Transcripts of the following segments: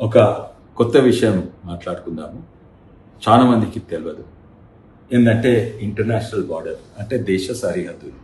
ఒక కొత్త విషయం మాట్లాడుకుందాము. చాలా మందికి తెలియదు ఏంటంటే ఇంటర్నేషనల్ బార్డర్ అంటే దేశ సరిహద్దులు.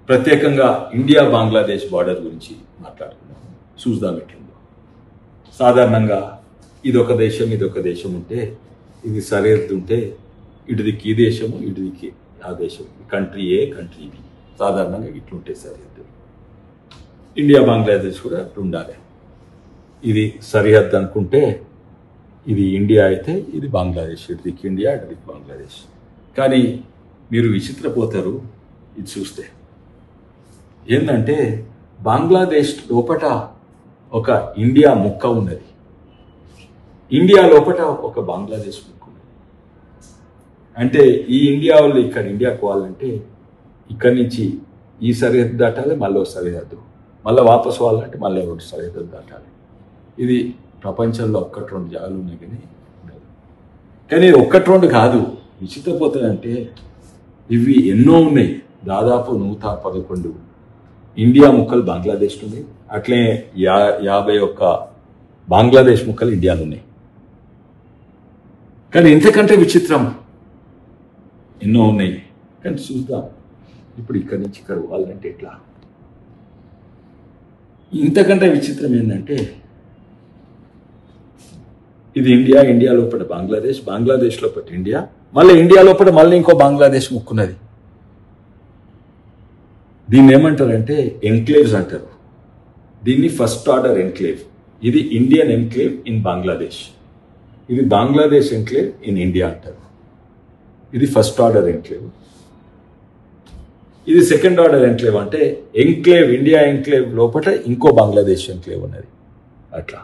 ప్రత్యేకంగా ఇండియా బంగ్లాదేశ్ బార్డర్ గురించి మాట్లాడుకుందాము. చూద్దాం ఎట్లుందో. సాధారణంగా ఇదొక దేశం ఉంటే ఇది సరిహద్దు ఉంటే ఇటుదికి ఈ దేశము ఇటుదికి ఆ దేశం, కంట్రీ ఏ కంట్రీ బి, సాధారణంగా ఇట్లుంటే సరిహద్దు. ఇండియా బంగ్లాదేశ్ కూడా అట్లా ఉండాలి. ఇది సరిహద్దు అనుకుంటే ఇది ఇండియా అయితే ఇది బంగ్లాదేశ్, ఇటుదికి ఇండియా ఇటుదికి బంగ్లాదేశ్. కానీ మీరు విచిత్రపోతారు ఇది చూస్తే. ఏంటంటే బంగ్లాదేశ్ లోపట ఒక ఇండియా ముక్క ఉన్నది, ఇండియా లోపట ఒక బంగ్లాదేశ్ ముక్క ఉన్నది. అంటే ఈ ఇండియా వాళ్ళు ఇక్కడ ఇండియాకు పోవాలంటే ఇక్కడి నుంచి ఈ సరిహద్దు దాటాలి, మళ్ళీ సరిహద్దు, మళ్ళీ వాపసు పోవాలంటే మళ్ళీ ఒకటి సరిహద్దు దాటాలి. ఇది ప్రపంచంలో ఒక్కటి రెండు జాగాలు ఉన్నాయి కానీ ఉండదు. కానీ ఒక్కటి రెండు కాదు. విచిత్రపోతుందంటే ఇవి ఎన్నో ఉన్నాయి. దాదాపు 111 ఇండియా ముక్కలు బంగ్లాదేశ్లో ఉన్నాయి. అట్లే 51 బంగ్లాదేశ్ ముక్కలు ఇండియాలో ఉన్నాయి. కానీ ఇంతకంటే విచిత్రం ఎన్నో ఉన్నాయి. కానీ చూద్దాం ఇప్పుడు ఇక్కడి నుంచి ఇక్కడ పోవాలంటే ఎట్లా. ఇంతకంటే విచిత్రం ఏంటంటే ఇది ఇండియా, ఇండియా లోపల బంగ్లాదేశ్, బంగ్లాదేశ్ లోపల ఇండియా, మళ్ళీ ఇండియా లోపల మళ్ళీ ఇంకో బంగ్లాదేశ్ ముక్కున్నది. దీన్ని ఏమంటారంటే ఎన్క్లేవ్స్ అంటారు. దీన్ని ఫస్ట్ ఆర్డర్ ఎన్క్లేవ్. ఇది ఇండియన్ ఎన్క్లేవ్ ఇన్ బంగ్లాదేశ్, ఇది బంగ్లాదేశ్ ఎన్క్లేవ్ ఇన్ ఇండియా అంటారు. ఇది ఫస్ట్ ఆర్డర్ ఎన్క్లేవ్. ఇది సెకండ్ ఆర్డర్ ఎన్క్లేవ్. అంటే ఎన్క్లేవ్, ఇండియా ఎన్క్లేవ్ లోపల ఇంకో బంగ్లాదేశ్ ఎన్క్లేవ్ ఉన్నది. అట్లా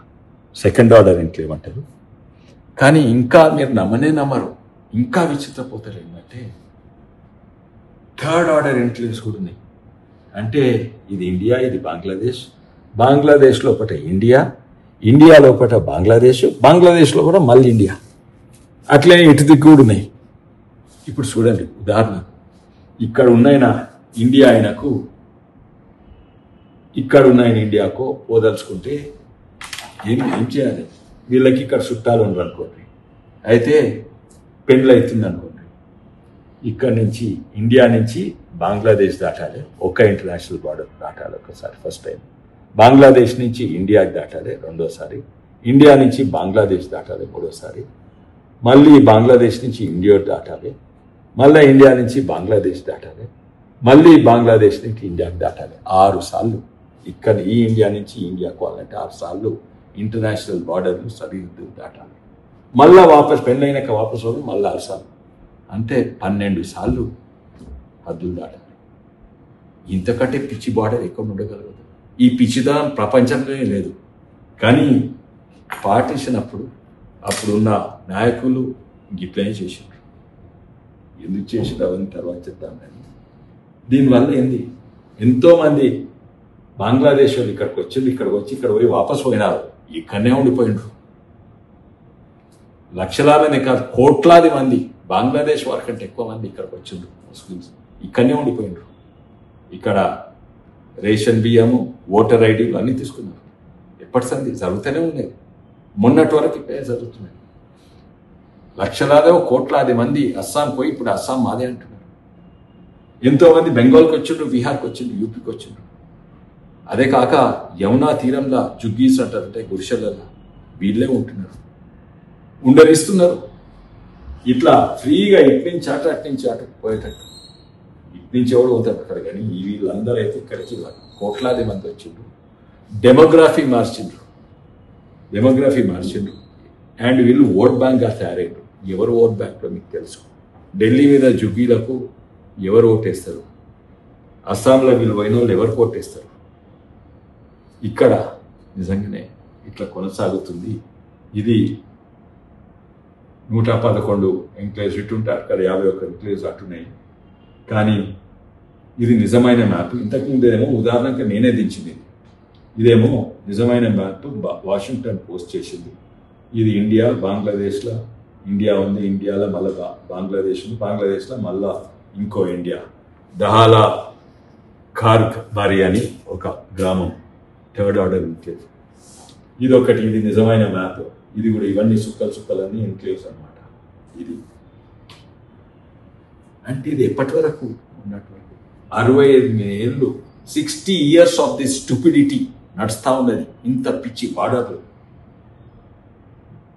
సెకండ్ ఆర్డర్ ఎన్క్లేవ్ అంటారు. కానీ ఇంకా మీరు నమ్మరు, ఇంకా విచిత్రపోతారు ఏంటంటే థర్డ్ ఆర్డర్ ఎన్క్లేవ్స్ కూడా ఉన్నాయి. అంటే ఇది ఇండియా, ఇది బంగ్లాదేశ్, బంగ్లాదేశ్ లోపల ఇండియా, ఇండియా లోపల బంగ్లాదేశ్, బంగ్లాదేశ్ లోపల మళ్ళీ ఇండియా, అట్లే ఇటు దిక్కు కూడా ఉన్నాయి. ఇప్పుడు చూడండి ఉదాహరణ, ఇక్కడ ఉన్నాయన ఇండియా ఆయనకు, ఇక్కడ ఉన్నాయన ఇండియాకు పోదలుచుకుంటే ఏం చేయాలి? వీళ్ళకి ఇక్కడ చుట్టాలు ఉండరు అనుకోండి, అయితే పెళ్ళి అవుతుంది అనుకోండి, ఇక్కడ నుంచి ఇండియా నుంచి బంగ్లాదేశ్ దాటాలి, ఒక ఇంటర్నేషనల్ బార్డర్ దాటాలి ఒకసారి ఫస్ట్ టైం, బంగ్లాదేశ్ నుంచి ఇండియాకి దాటాలి రెండోసారి, ఇండియా నుంచి బంగ్లాదేశ్ దాటాలి మూడోసారి, మళ్ళీ బంగ్లాదేశ్ నుంచి ఇండియా దాటాలి, మళ్ళీ ఇండియా నుంచి బంగ్లాదేశ్ దాటాలి, మళ్ళీ బంగ్లాదేశ్ నుంచి ఇండియాకి దాటాలి. 6 సార్లు ఇక్కడ ఈ ఇండియా నుంచి ఇండియాకు వాళ్ళంటే 6 సార్లు ఇంటర్నేషనల్ బార్డర్లు సరిహద్దు దాటాలి. మళ్ళీ వాపస్ పెళ్ళైనాక వాపసు వాళ్ళు మళ్ళీ 6 సార్లు, అంటే 12 సార్లు హద్దులు దాటాలి. ఇంతకంటే పిచ్చి బార్డర్ ఎక్కడ ఉండగలదు? ఈ పిచ్చిదనం ప్రపంచంలోనే లేదు. కానీ పార్టీషన్ అప్పుడున్న నాయకులు గిట్లనే చేశారు. ఎందుకు చేసారు అవన్నీ తర్వాత చెప్తాం. కానీ దీనివల్ల ఏంది, ఎంతోమంది బంగ్లాదేశ్ వాళ్ళు ఇక్కడికి వచ్చి ఇక్కడ పోయి వాపసు పోయినారు, ఇక్కడనే ఉండిపోయినారు. లక్షలాదనే కాదు, కోట్లాది మంది బంగ్లాదేశ్ వారి కంటే ఎక్కువ మంది ఇక్కడికి వచ్చిండ్రు. ముస్లిమ్స్ ఇక్కడనే ఉండిపోయినారు. ఇక్కడ రేషన్ బియ్యము, ఓటర్ ఐడీలు అన్నీ తీసుకున్నారు. ఎప్పటి సంది జరుగుతూనే ఉన్నాయి, మొన్నటి వరకు ఇక్కడే జరుగుతున్నాయి. లక్షలాది కోట్లాది మంది అస్సాం పోయి ఇప్పుడు అస్సాం మాదే అంటున్నారు. ఎంతోమంది బెంగాల్కి వచ్చిండ్రు, బీహార్కి వచ్చిండ్రు, యూపీకి వచ్చిండ్రు. అదే కాక యమునా తీరంలో జుగ్గీస్ అంటారంటే గుడిసెలలో వీళ్ళే ఉంటున్నారు, ఉండనిస్తున్నారు. ఇట్లా ఫ్రీగా ఇట్నుంచి అటు పోయేటట్టు. ఇట్నుంచి ఎవరు పోతారు అక్కడ, కానీ వీళ్ళందరూ అయితే ఇక్కడికి కోట్లాది మంది వచ్చిండ్రు. డెమోగ్రఫీ మార్చిండ్రు. అండ్ వీళ్ళు ఓట్ బ్యాంక్గా తయారైండ్రు. ఎవరు ఓట్ బ్యాంక్లో మీకు తెలుసు. ఢిల్లీ మీద జుగ్గీలకు ఎవరు ఓటేస్తారు? అస్సాంలో వీళ్ళు పోయిన వాళ్ళు ఎవరికి ఓటేస్తారు? ఇక్కడ నిజంగానే ఇట్లా కొనసాగుతుంది. ఇది 111 ఎంక్లేవ్స్ ఇటుంటే అక్కడ 51 ఎంక్లేవ్స్ అట్టున్నాయి. కానీ ఇది నిజమైన మ్యాప్. ఇంతకుముందేమో ఉదాహరణకి నేనే దించింది. ఇదేమో నిజమైన మ్యాప్ వాషింగ్టన్ పోస్ట్ చేసింది. ఇది ఇండియా, బంగ్లాదేశ్లో ఇండియా ఉంది, ఇండియాలో మళ్ళీ బంగ్లాదేశ్ ఉంది, బంగ్లాదేశ్లో మళ్ళా ఇంకో ఇండియా. దహాలా ఖార్క్ బారి అని ఒక గ్రామం, థర్డ్ ఆర్డర్ ఎన్క్లేవ్. ఇది నిజమైన మ్యాప్. ఇది కూడా ఇవన్నీ సుక్కలన్నీ ఎన్క్లేవ్స్ అన్నమాట. ఇది అంటే ఇది ఎప్పటి వరకు ఉన్నటువంటి 65 ఏళ్ళు 60 years ఆఫ్ ది స్టూపిడిటీ నడుస్తూ ఉన్నది. ఇంత పిచ్చి బార్డర్లు.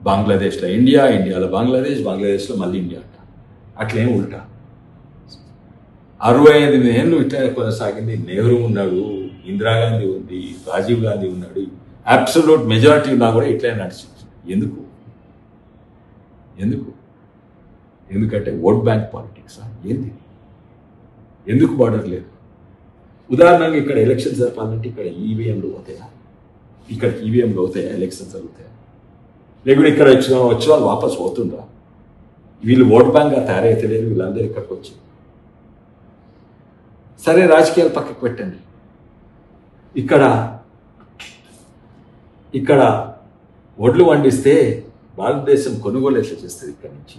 బంగ్లాదేశ్లో ఇండియా, ఇండియాలో బంగ్లాదేశ్లో మళ్ళీ ఇండియా అంట. అట్లేం ఉల్టా 65 ఏళ్ళు ఇట్లా కొనసాగింది. నెహ్రూ ఉన్నాడు, ఇందిరాగాంధీ ఉంది, రాజీవ్ గాంధీ ఉన్నాడు. అబ్సల్యూట్ మెజారిటీ ఉన్నా కూడా ఇట్లే నడిచింది. ఎందుకంటే ఓట్ బ్యాంక్ పాలిటిక్స్ ఏంది? ఎందుకు బార్డర్ లేదు? ఉదాహరణగా ఇక్కడ ఎలక్షన్స్ జరపాలంటే ఇక్కడ ఈవీఎంలు అవుతాయా? ఎలక్షన్స్ జరుగుతాయా? లేకుంటే ఇక్కడ వచ్చిన వాళ్ళు వాపస్ పోతుండ్రా? వీళ్ళు ఓట్ బ్యాంక్గా తయారైతే లేదు. వీళ్ళందరూ ఇక్కడికి వచ్చి సరే రాజకీయాలు పక్కకు పెట్టండి. ఇక్కడ వడ్లు వండిస్తే భారతదేశం కొనుగోలు ఎట్లా చేస్తుంది? ఇక్కడ నుంచి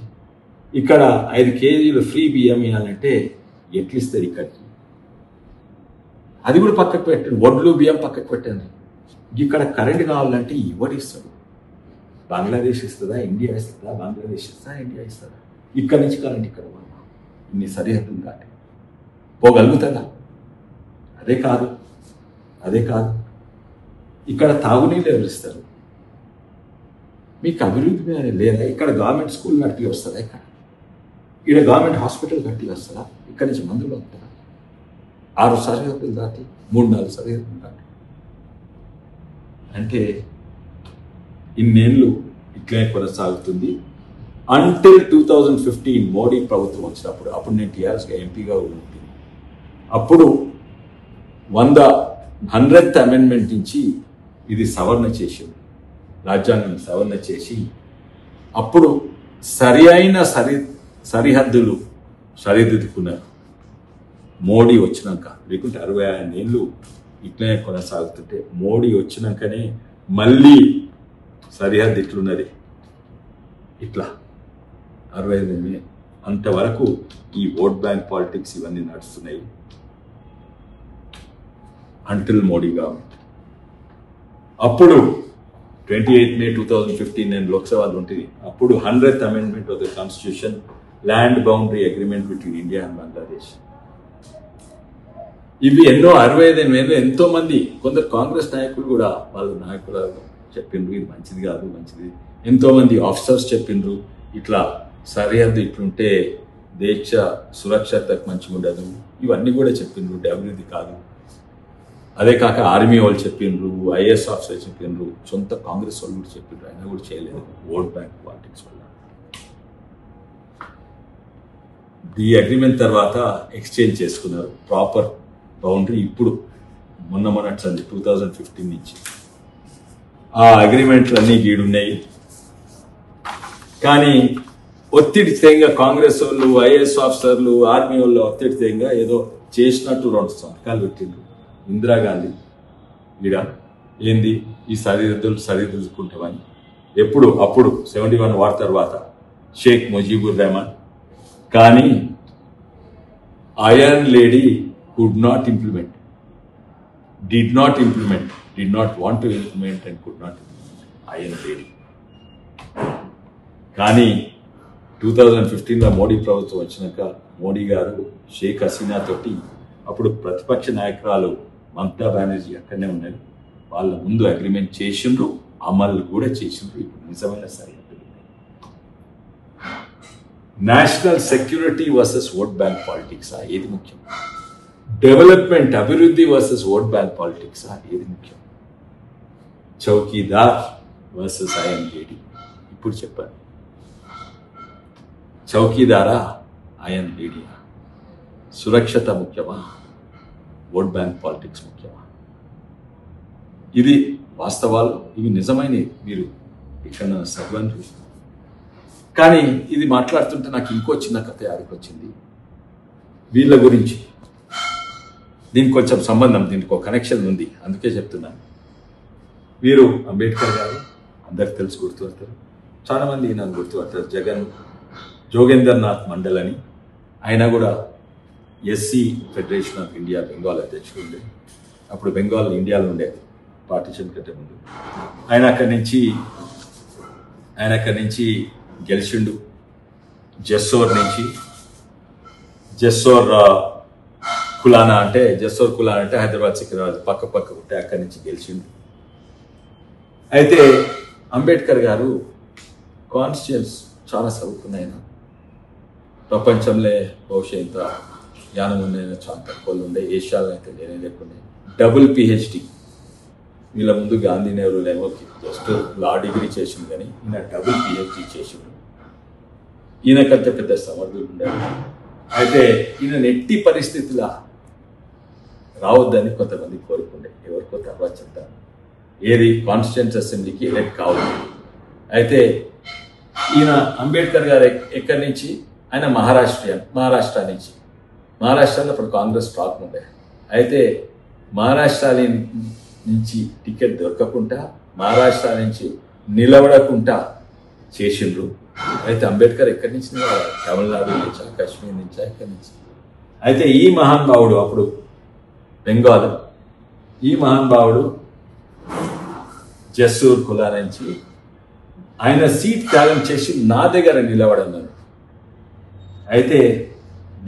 ఇక్కడ 5 kgs ఫ్రీ బియ్యం ఇవ్వాలంటే ఎట్లు ఇస్తారు ఇక్కడికి? అది కూడా పక్కకు పెట్టండి. వడ్లు బియ్యం పక్కకు పెట్టండి. ఇక్కడ కరెంట్ కావాలంటే ఎవడు ఇస్తాడు? బంగ్లాదేశ్ ఇస్తుందా? ఇండియా ఇస్తుందా? బంగ్లాదేశ్ ఇస్తుందా? ఇండియా ఇస్తుందా? ఇక్కడ నుంచి కరెంట్ ఇక్కడ ఇన్ని సరిహద్దులు దాటి పోగలుగుతుందా? అదే కాదు ఇక్కడ తాగునీళ్ళు ఎవరు ఇస్తారు? మీకు అభివృద్ధి మీద లేదా? ఇక్కడ గవర్నమెంట్ స్కూల్ నడిపి వస్తుందా? ఇక్కడ గవర్నమెంట్ హాస్పిటల్ కట్టి వస్తుందా? ఇక్కడి నుంచి మందులు వస్తారా? 6 సరిహద్దులు దాటి 3-4 సరిహద్దులు దాటి అంటే ఇన్నేళ్ళు ఇట్లనే కొనసాగుతుంది. అంటిల్ 2015 మోడీ ప్రభుత్వం వచ్చినప్పుడు, అప్పుడు నేను టీఆర్ఎస్గా ఎంపీగా ఉంటుంది. అప్పుడు 100th అమెండ్మెంట్ నుంచి ఇది సవరణ చేసింది. రాజ్యాంగం సవరణ చేసి అప్పుడు సరి అయిన సరిహద్దులు సరిదిద్దుకున్నారు మోడీ వచ్చినాక. లేకుంటే 65 ఏళ్ళు ఇట్లనే కొనసాగుతుంటే మోడీ వచ్చినాకనే మళ్ళీ సరిహద్దు ఇట్లున్నది. ఇట్లా 65 అంతవరకు ఈ ఓట్ బ్యాంక్ పాలిటిక్స్ ఇవన్నీ నడుస్తున్నాయి. Until Modi government. అప్పుడు 28 May 2015 నేను లోక్సభలో ఉంటుంది. అప్పుడు 100th amendment of the constitution, land boundary agreement between India and Bangladesh. ఇవి ఎన్నో 65 ఏళ్ళు ఎంతో మంది, కొందరు కాంగ్రెస్ నాయకులు కూడా వాళ్ళ నాయకులు చెప్పిండ్రు ఇది మంచిది కాదు, మంచిది. ఎంతో మంది ఆఫీసర్స్ చెప్పిండ్రు ఇట్లా సరిహద్దు ఇట్లుంటే దేశ సురక్షతకు మంచిగా ఉండదు. ఇవన్నీ కూడా చెప్పిండ్రు, అభివృద్ధి కాదు. అదే కాక ఆర్మీ వాళ్ళు చెప్పిండ్రు, ఐఏఎస్ ఆఫీసర్ చెప్పిండ్రు, సొంత కాంగ్రెస్ వాళ్ళు కూడా చెప్పిండ్రు. అయినా కూడా చేయలేదు. ఓట్ బ్యాంక్ పాలిటిక్స్ వల్ల. ఈ అగ్రిమెంట్ తర్వాత ఎక్స్చేంజ్ చేసుకున్నారు ప్రాపర్ బౌండరీ. ఇప్పుడు మొన్నటి 2015 నుంచి ఆ అగ్రిమెంట్లు అన్నీ గీడున్నాయి. కానీ ఒత్తిడి తేంగా కాంగ్రెస్ వాళ్ళు, ఐఏఎస్ ఆఫీసర్లు, ఆర్మీ వాళ్ళు ఒత్తిడి తేంగా ఏదో చేసినట్టు 2 సంతకాలు పెట్టిండ్రు. ఇందిరాగాంధీ ఈడ ఏంది ఈ సరిదిద్దుకుంటామని. అప్పుడు 71 వార్ తర్వాత షేక్ ముజీబుర్ రెహమాన్. కానీ iron lady could not implement, did not want to implement and could not implement. Iron lady. కానీ 2015లో మోడీ ప్రభుత్వం వచ్చినాక మోడీ గారు షేక్ హసీనా తోటి, అప్పుడు ప్రతిపక్ష నాయకురాలు మమతా బెనర్జీ అక్కడనే ఉన్నారు, వాళ్ళ ముందు అగ్రిమెంట్ చేసిండ్రు, అమలు కూడా చేసిండ్రు. ఇప్పుడు నిజమైన సరిహద్దులు. National security versus vote bank politics ఏది ముఖ్యం? డెవలప్మెంట్, అభివృద్ధి వర్సెస్ ఓట్ బ్యాంక్ పాలిటిక్స్ ఏది ముఖ్యం? చౌకీదార్ వర్సెస్ ఐఎన్ లేడీ. ఇప్పుడు చెప్పండి, చౌకీదారా ఐఎన్ లేడీయా? సురక్షత ముఖ్యమా? ఓట్ బ్యాంక్ పాలిటిక్స్ ముఖ్యమా? ఇది వాస్తవాలు, ఇవి నిజమైనవి. మీరు ఇక్కడ సర్వంతులు. కానీ ఇది మాట్లాడుతుంటే నాకు ఇంకో చిన్న కథ ఆడికొచ్చింది వీళ్ళ గురించి. దీనికి కొంచెం సంబంధం, దీనికి ఒక కనెక్షన్ ఉంది, అందుకే చెప్తున్నాను. వీరు అంబేద్కర్ గారు అందరికి తెలుసు, గుర్తుపడతారు. చాలామంది నన్ను గుర్తుపడతారు. జోగేంద్రనాథ్ మండల్ అని. ఆయన కూడా SC federation of India Bengal అధ్యక్షుడు ఉండే. అప్పుడు బెంగాల్ ఇండియాలో ఉండేది. పార్టీషన్ కంటే ముందు. ఆయన అక్కడి నుంచి గెలిచిండు. జెస్సోర్ నుంచి. జెస్సోర్ కులానా అంటే హైదరాబాద్ సికింద్రాబాద్ పక్క ఉంటే అక్కడి నుంచి గెలిచిండు. అయితే అంబేద్కర్ గారు కాన్స్టిట్యూన్స్ చాలా చదువుకున్న ఆయన. ప్రపంచంలో బహుశా ఇంత జ్ఞానం ఉన్న చాలా తక్కువ ఉండే, ఏషియాలో అయితే లేకుండా డబుల్ PhD. వీళ్ళ ముందు గాంధీ నెహ్రూ ఏమో జస్ట్ లా డిగ్రీ చేసింది, కానీ ఈయన డబుల్ PhD చేసిండు. ఈయనకంటే పెద్ద సమర్థులు ఉండేది. అయితే ఈయన ఎట్టి పరిస్థితుల రావద్దని కొంతమంది కోరుకుండే, ఎవరికో తర్వాత చెప్తాను. ఏది కాన్స్టిట్యూయెంట్ అసెంబ్లీకి ఎలక్ట్ కావాలి. అయితే ఈయన అంబేద్కర్ గారు ఎక్కడి నుంచి, ఆయన మహారాష్ట్ర నుంచి. మహారాష్ట్రలో అప్పుడు కాంగ్రెస్ టాక్ ఉండే. అయితే మహారాష్ట్ర నుంచి టికెట్ దొరకకుండా, మహారాష్ట్ర నుంచి నిలబడకుండా చేసిండ్రు. అయితే అంబేద్కర్ ఎక్కడి నుంచి నిలబడాలి? తమిళనాడు నుంచా, కాశ్మీర్ నుంచా, ఎక్కడి నుంచి? అయితే ఈ మహానుభావుడు అప్పుడు బెంగాల్, ఈ మహానుభావుడు జెస్సూర్ కులా నుంచి ఆయన సీట్ త్యాగం చేసి నా దగ్గర నిలబడన్నాడు. అయితే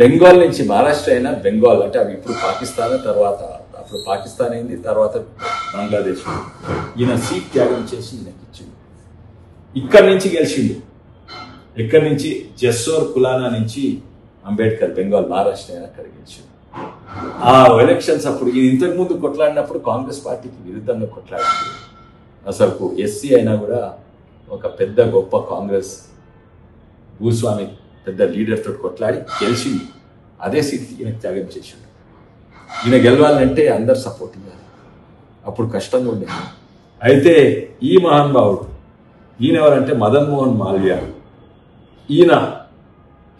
బెంగాల్ నుంచి మహారాష్ట్ర అయినా బెంగాల్ అంటే అవి ఇప్పుడు పాకిస్తాన్, తర్వాత అప్పుడు పాకిస్తాన్ అయింది, తర్వాత బంగ్లాదేశ్. ఈయన సీట్ త్యాగం చేసి ఈయనకి ఇచ్చిండు. ఇక్కడి నుంచి గెలిచిండు. ఎక్కడి నుంచి? జెస్సోర్ కులానా నుంచి అంబేద్కర్ బెంగాల్, మహారాష్ట్ర అయినా అక్కడ గెలిచిండు. ఆ ఎలక్షన్స్ అప్పుడు ఈయన ఇంతకుముందు కొట్లాడినప్పుడు కాంగ్రెస్ పార్టీకి విరుద్ధంగా కొట్లాడింది. అసలు ఎస్సీ అయినా కూడా ఒక పెద్ద గొప్ప కాంగ్రెస్ భూస్వామి పెద్ద లీడర్ తోటి కొట్లాడి గెలిచింది. అదే సీట్ ఈయనకు త్యాగం చేసిండు. ఈయన గెలవాలంటే అందరు సపోర్ట్ ఇవ్వాలి. అప్పుడు కష్టంగా ఉండేది. అయితే ఈ మహానుభావుడు ఈయన ఎవరంటే మదన్ మోహన్ మాల్వియా. ఈయన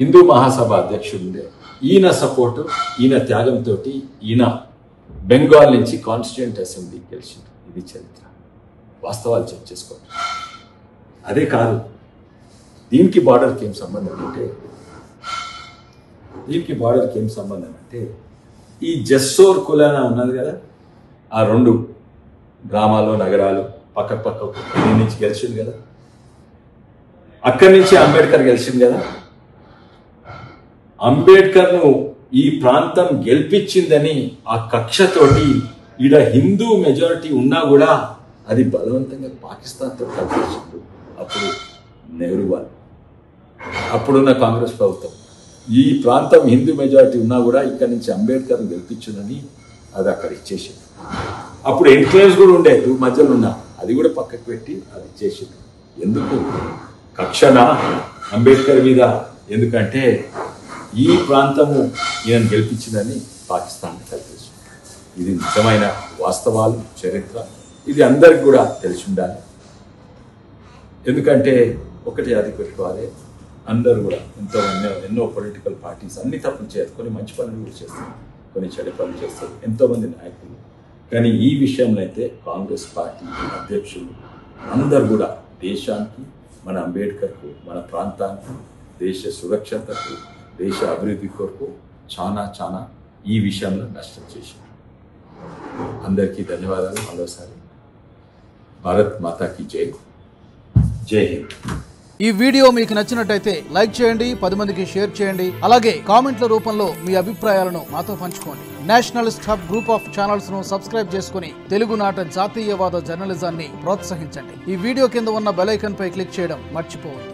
హిందూ మహాసభ అధ్యక్షుడు ఉండే. ఈయన సపోర్టు, ఈయన త్యాగంతో ఈయన బెంగాల్ నుంచి కాన్స్టిట్యూయెంట్ అసెంబ్లీ గెలిచింది. ఇది చరిత్ర. వాస్తవాలు చెక్ చేసుకోండి. అదే కాదు, దీనికి బార్డర్కి ఏం సంబంధం అంటే ఈ జెస్సోర్ కులానా ఉన్నది కదా, ఆ 2 గ్రామాలు నగరాలు పక్క దీని నుంచి గెలిచింది కదా, అక్కడి నుంచి అంబేద్కర్ గెలిచింది కదా. అంబేద్కర్ను ఈ ప్రాంతం గెలిపించిందని ఆ కక్షతోటి ఈడ హిందూ మెజారిటీ ఉన్నా కూడా అది బలవంతంగా పాకిస్తాన్తో కలిసిండు. అప్పుడు నెహ్రూ వాళ్ళు, అప్పుడున్న కాంగ్రెస్ ప్రభుత్వం ఈ ప్రాంతం హిందూ మెజారిటీ ఉన్నా కూడా ఇక్కడ నుంచి అంబేద్కర్ని గెలిపించునని అది అక్కడ ఇచ్చేసింది. అప్పుడు ఎన్క్లేవ్స్ కూడా ఉండేది మధ్యలో ఉన్నా, అది కూడా పక్కకు పెట్టి అది ఇచ్చేసింది. ఎందుకు? కక్షణ అంబేద్కర్ మీద. ఎందుకంటే ఈ ప్రాంతము ఈయన గెలిపించిందని పాకిస్తాన్ కల్పించింది. ఇది నిజమైన వాస్తవాలు, చరిత్ర. ఇది అందరికి కూడా తెలిసి ఉండాలి. ఎందుకంటే ఒకటి అది పెట్టుకోవాలి, అందరూ కూడా ఎన్నో పొలిటికల్ పార్టీస్ అన్ని తప్పులు చేయరు, కొన్ని మంచి పనులు కూడా చేస్తారు, కొన్ని చెడు పనులు చేస్తారు, ఎంతోమంది నాయకులు. కానీ ఈ విషయంలో అయితే కాంగ్రెస్ పార్టీ అధ్యక్షులు అందరు కూడా దేశానికి, మన అంబేద్కర్కు, మన ప్రాంతానికి, దేశ సురక్షతకు, దేశ అభివృద్ధి కొరకు చాలా ఈ విషయంలో నష్టం చేశారు. అందరికీ ధన్యవాదాలు. మరోసారి భారత్ మాతాకి జై. జై హింద్. ఈ వీడియో మీకు నచ్చినట్టయితే లైక్ చేయండి, 10 మందికి షేర్ చేయండి. అలాగే కామెంట్ల రూపంలో మీ అభిప్రాయాలను మాతో పంచుకోండి. Nationalist hub group of channels ను సబ్స్క్రైబ్ చేసుకుని తెలుగునాట జాతీయవాద జర్నలిజాన్ని ప్రోత్సహించండి. ఈ వీడియో కింద ఉన్న బెల్ ఐకాన్ పై క్లిక్ చేయడం మర్చిపోవద్దు.